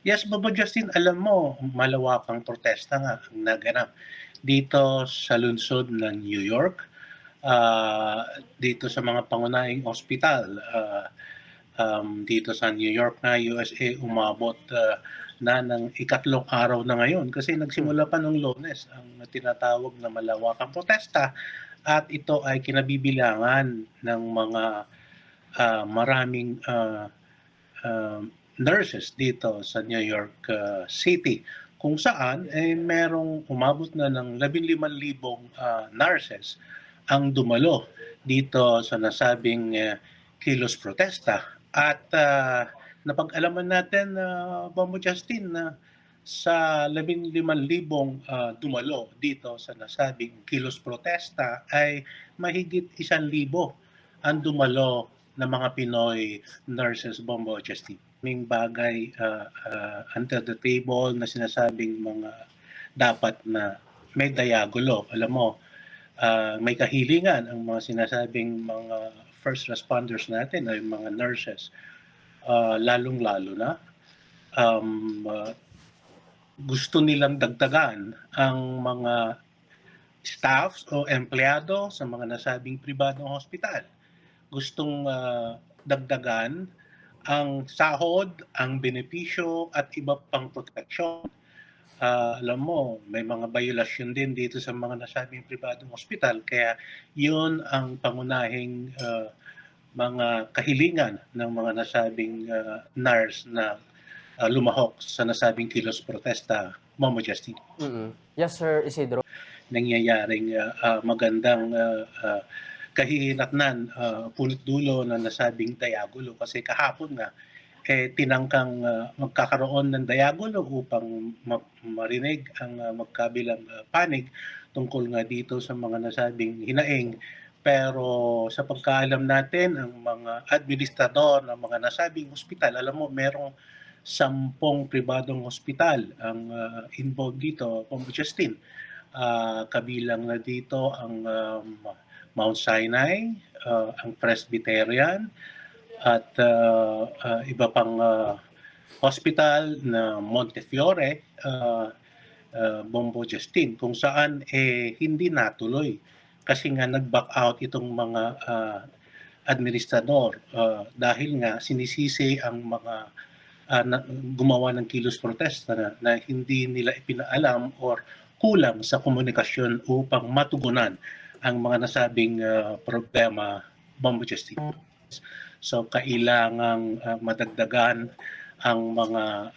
Yes, Baba Justin, alam mo, malawakang protesta nga ang naganap dito sa lungsod ng New York, dito sa mga pangunahing ospital, dito sa New York na USA, umabot na ng ikatlong araw na ngayon kasi Hmm, nagsimula pa nung Lunes ang tinatawag na malawakang protesta at ito ay kinabibilangan ng mga maraming nurses dito sa New York City kung saan merong umabot na ng 15,000 nurses ang dumalo dito sa nasabing kilos protesta at napag-alaman natin na Bombo Justin na sa 15,000 dumalo dito sa nasabing kilos protesta ay mahigit 1,000 ang dumalo ng mga Pinoy nurses, Bombo Justin. May bagay under the table na sinasabing mga dapat na may diagulo. Alam mo, may kahilingan ang mga sinasabing mga first responders natin ay mga nurses, lalong-lalo na gusto nilang dagdagan ang mga staffs o empleyado sa mga nasabing pribadong hospital. Gustong dagdagan ang sahod, ang benepisyo at iba pang proteksyon. Alam mo, may mga violasyon din dito sa mga nasabing pribadong ospital kaya yun ang pangunahing mga kahilingan ng mga nasabing nurse na lumahok sa nasabing kilos protesta, Mama Justin. Yes, Sir Isidro. Nangyayaring magandang kahihinatnan, punot dulo na nasabing diagulo kasi kahapon nga tinangkang magkakaroon ng diagulo upang marinig ang magkabilang panig tungkol nga dito sa mga nasabing hinaing. Pero sa pagkaalam natin, ang mga administrador ng mga nasabing ospital, alam mo, merong 10 pribadong ospital ang involved dito, Pong Justin. Kabilang na dito ang Mount Sinai, ang Presbyterian, at iba pang hospital na Montefiore, Bombo Justin, kung saan hindi natuloy kasi nga nag-back out itong mga administrador dahil nga sinisisi ang mga gumawa ng kilos protesta na hindi nila ipinaalam or kulang sa komunikasyon upang matugunan ang mga nasabing problema, Bombo Justin. So kailangang madagdagan ang mga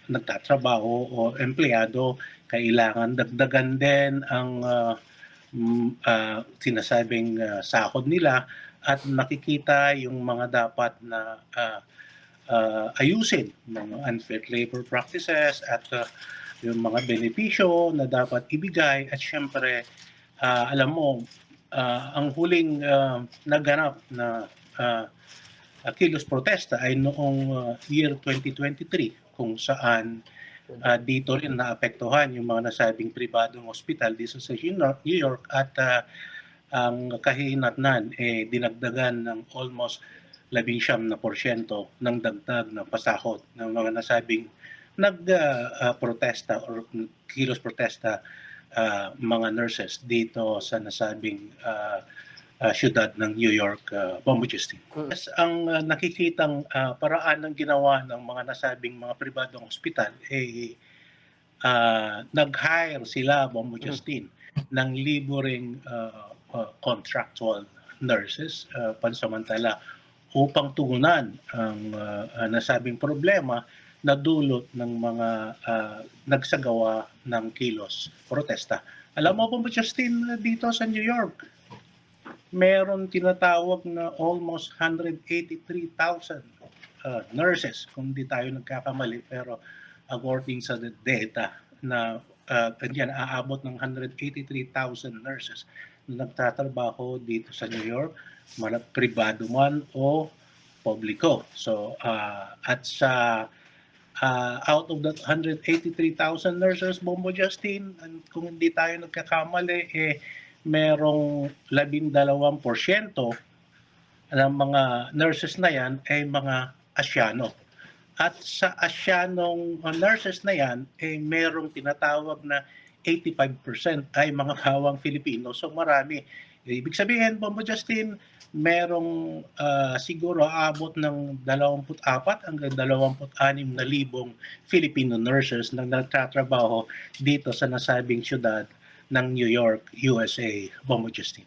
nagtatrabaho o empleyado, kailangan dagdagan din ang sinasabing sahod nila at makikita yung mga dapat na ayusin, mga unfair labor practices at yung mga benepisyo na dapat ibigay at syempre alam mo ang huling naganap na kilos protesta ay noong year 2023 kung saan dito rin naapektuhan yung mga nasabing pribadong ospital dito sa New York at ang kahihinatnan dinagdagan ng almost 19% ng dagdag na pasahod ng mga nasabing nagprotesta or kilos protesta mga nurses dito sa nasabing siyudad ng New York, Bombo Justin. Yes, ang nakikitang paraan ng ginawa ng mga nasabing mga pribadong ospital nag-hire sila, Bombo Justin, ng libreng contractual nurses pansamantala upang tugunan ang nasabing problema na dulot ng mga nagsagawa ng kilos protesta. Alam mo, Bombo Justin, dito sa New York, meron tinatawag na almost 183,000 nurses, kung di tayo nagkakamali, pero according sa data na kanyan, aabot ng 183,000 nurses na nagtatrabaho dito sa New York, pribado man o publiko. So, at sa out of that 183,000 nurses, Bombo Justin, kung hindi tayo nagkakamali, merong 12% ng mga nurses na yan ay mga Asyano. At sa Asianong nurses na yan, merong tinatawag na 85% ay mga kawang Filipino. So marami. Ibig sabihin, Bombo Justin, merong siguro aabot ng 24 hanggang 26,000 Filipino nurses na nagtatrabaho dito sa nasabing syudad ng New York, USA, Bombo Justin.